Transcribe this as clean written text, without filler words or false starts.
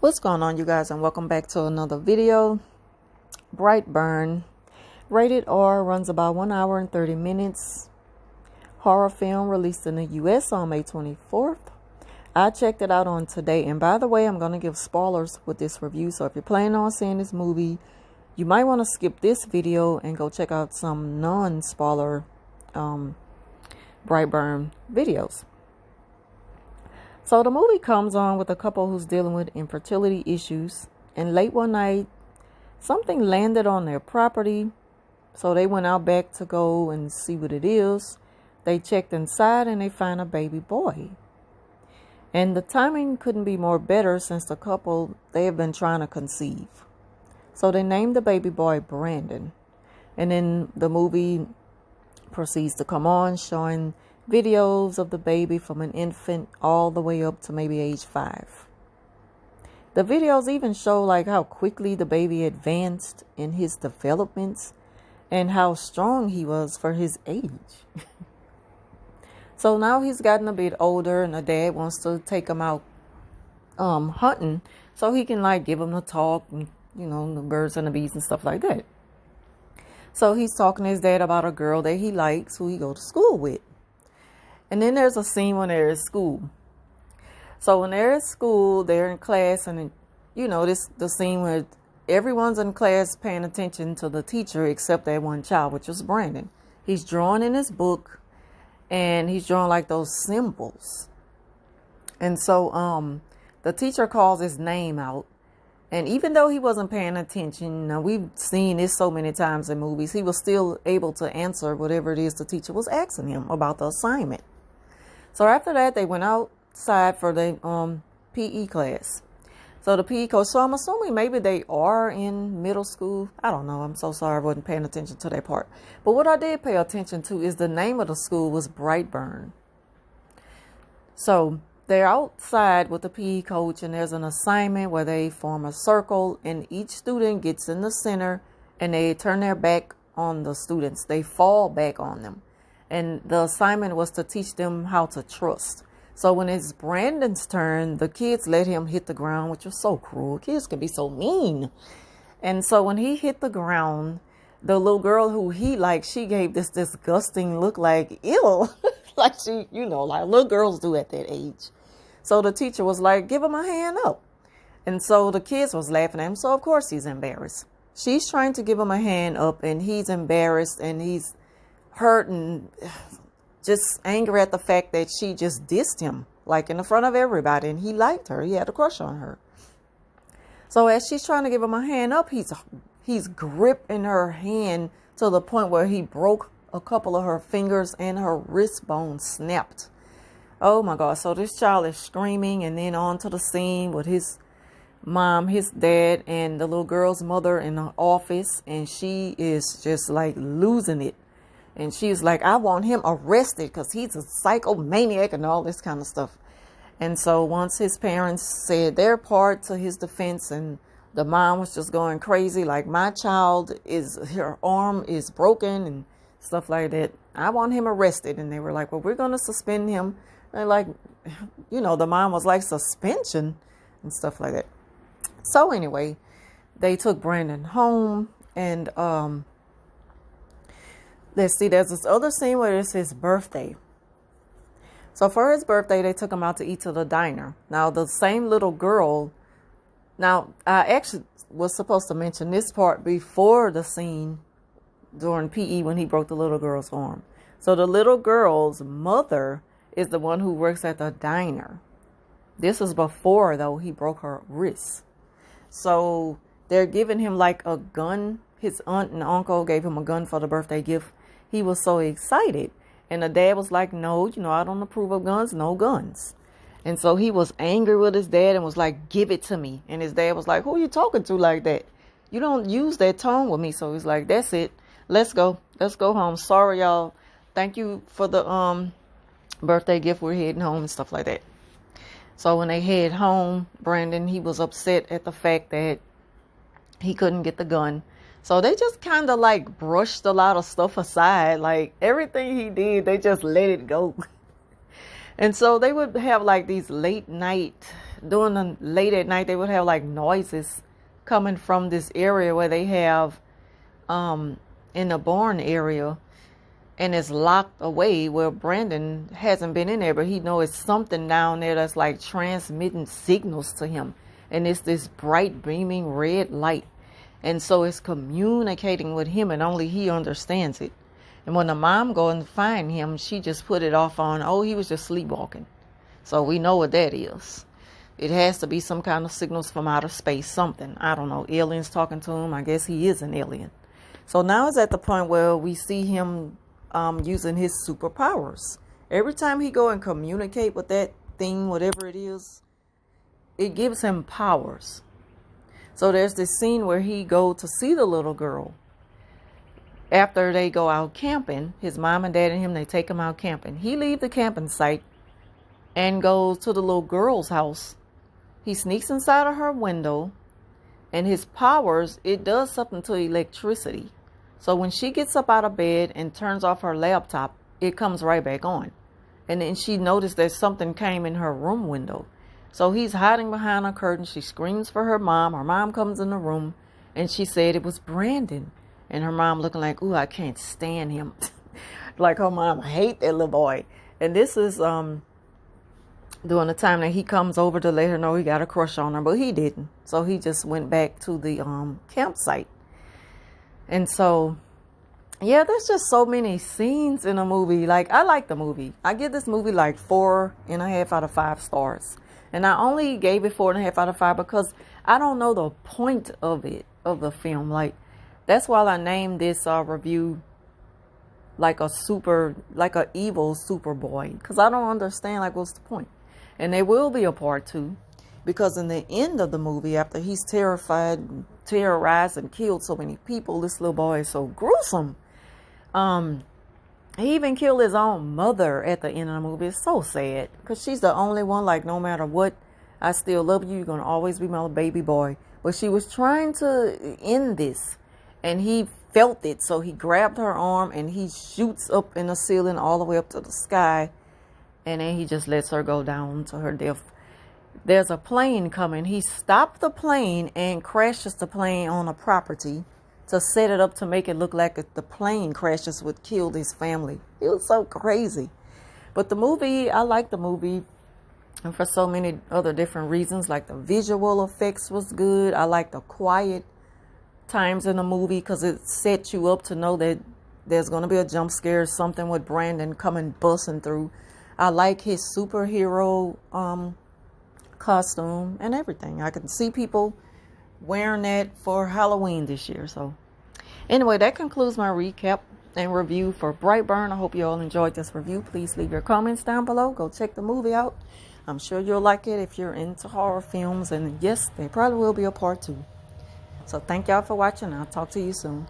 What's going on, you guys, and welcome back to another video. Brightburn, rated R, runs about 1 hour and 30 minutes. Horror film released in the US on May 24th. I checked it out on today, and by the way, I'm going to give spoilers with this review, so if you're planning on seeing this movie, you might want to skip this video and go check out some non-spoiler Brightburn videos. So the movie comes on with a couple who's dealing with infertility issues, and late one night something landed on their property, so they went out back to go and see what it is. They checked inside and they find a baby boy, and the timing couldn't be more better since the couple, they have been trying to conceive. So they named the baby boy Brandon, and then the movie proceeds to come on, showing videos of the baby from an infant all the way up to maybe age 5. The videos even show like how quickly the baby advanced in his developments and how strong he was for his age. So now he's gotten a bit older, and the dad wants to take him out hunting so he can like give him the talk, and the birds and the bees and stuff like that. So he's talking to his dad about a girl that he likes, who he go to school with. And then there's a scene when they're at school. So when they're at school, they're in class, and the scene where everyone's in class paying attention to the teacher except that one child, which was Brandon. He's drawing in his book, and he's drawing like those symbols. And so the teacher calls his name out. And even though he wasn't paying attention, we've seen this so many times in movies, he was still able to answer whatever it is the teacher was asking him about the assignment. So after that, they went outside for the PE class. So the PE coach, so I'm assuming maybe they are in middle school. I don't know. I'm so sorry I wasn't paying attention to that part. But what I did pay attention to is the name of the school was Brightburn. So they're outside with the PE coach, and there's an assignment where they form a circle, and each student gets in the center, and they turn their back on the students. They fall back on them. And the assignment was to teach them how to trust. So when it's Brandon's turn, the kids let him hit the ground, which was so cruel. Kids can be so mean. And so when he hit the ground, the little girl who he liked, she gave this disgusting look like, ew. Like she, like little girls do at that age. So the teacher was like, give him a hand up. And so the kids was laughing at him. So of course he's embarrassed. She's trying to give him a hand up, and he's embarrassed, and he's hurt and just angry at the fact that she just dissed him, like in the front of everybody, and he liked her. He had a crush on her. So as she's trying to give him a hand up, he's gripping her hand to the point where he broke a couple of her fingers and her wrist bone snapped. Oh my God. So this child is screaming, and then on to the scene with his mom, his dad, and the little girl's mother in the office, and she is just like losing it. And she's like, I want him arrested because he's a psychomaniac and all this kind of stuff. And so once his parents said their part to his defense, and the mom was just going crazy, like, my child her arm is broken and stuff like that. I want him arrested. And they were like, well, we're going to suspend him. And like, the mom was like, suspension and stuff like that. So anyway, they took Brandon home, and let's see, there's this other scene where it's his birthday. So for his birthday, they took him out to eat to the diner. Now, the same little girl, now, I actually was supposed to mention this part before the scene during PE when he broke the little girl's arm. So the little girl's mother is the one who works at the diner. This was before, though, he broke her wrist. So they're giving him like a gun. His aunt and uncle gave him a gun for the birthday gift. He was so excited. And the dad was like, no, I don't approve of guns, no guns. And so he was angry with his dad and was like, give it to me. And his dad was like, who are you talking to like that? You don't use that tone with me. So he's like, that's it. Let's go. Let's go home. Sorry, y'all. Thank you for the birthday gift. We're heading home and stuff like that. So when they head home, Brandon, he was upset at the fact that he couldn't get the gun. So they just kind of like brushed a lot of stuff aside. Like everything he did, they just let it go. And so they would have like these late night, during the late at night, they would have like noises coming from this area where they have in the barn area, and it's locked away where Brandon hasn't been in there, but he knows it's something down there that's like transmitting signals to him. And it's this bright beaming red light. And so it's communicating with him, and only he understands it. And when the mom go and find him, she just put it off on, oh, he was just sleepwalking. So we know what that is. It has to be some kind of signals from outer space, something. I don't know, aliens talking to him. I guess he is an alien. So now it's at the point where we see him using his superpowers. Every time he go and communicate with that thing, whatever it is, it gives him powers. So there's this scene where he go to see the little girl. After they go out camping, his mom and dad and him, they take him out camping. He leave the camping site and goes to the little girl's house. He sneaks inside of her window, and his powers, it does something to electricity. So when she gets up out of bed and turns off her laptop, it comes right back on. And then she noticed that something came in her room window. So he's hiding behind a curtain. She screams for her mom. Her mom comes in the room, and she said it was Brandon. And her mom looking like, ooh, I can't stand him. Like her mom hate that little boy. And this is during the time that he comes over to let her know he got a crush on her, but he didn't. So he just went back to the campsite. And so, yeah, there's just so many scenes in a movie. Like, I like the movie. I give this movie like 4.5 out of 5 stars. And I only gave it 4.5 out of 5 because I don't know the point of it, of the film. Like, that's why I named this review like a evil Superboy. Because I don't understand, like, what's the point? And there will be a part 2. Because in the end of the movie, after he's terrorized and killed so many people, this little boy is so gruesome. He even killed his own mother at the end of the movie. It's so sad. Because she's the only one, like, no matter what, I still love you. You're going to always be my baby boy. But she was trying to end this. And he felt it. So he grabbed her arm and he shoots up in the ceiling all the way up to the sky. And then he just lets her go down to her death. There's a plane coming. He stopped the plane and crashes the plane on a property to set it up to make it look like the plane crashes would kill his family. It was so crazy. But the movie, I like the movie, and for so many other different reasons. Like the visual effects was good. I like the quiet times in the movie because it sets you up to know that there's going to be a jump scare, something with Brandon coming busting through. I like his superhero costume and everything. I can see people wearing that for Halloween this year. So anyway, that concludes my recap and review for Brightburn. I hope you all enjoyed this review. Please leave your comments down below. Go check the movie out. I'm sure you'll like it if you're into horror films. And yes, there probably will be a part 2. So thank y'all for watching. I'll talk to you soon.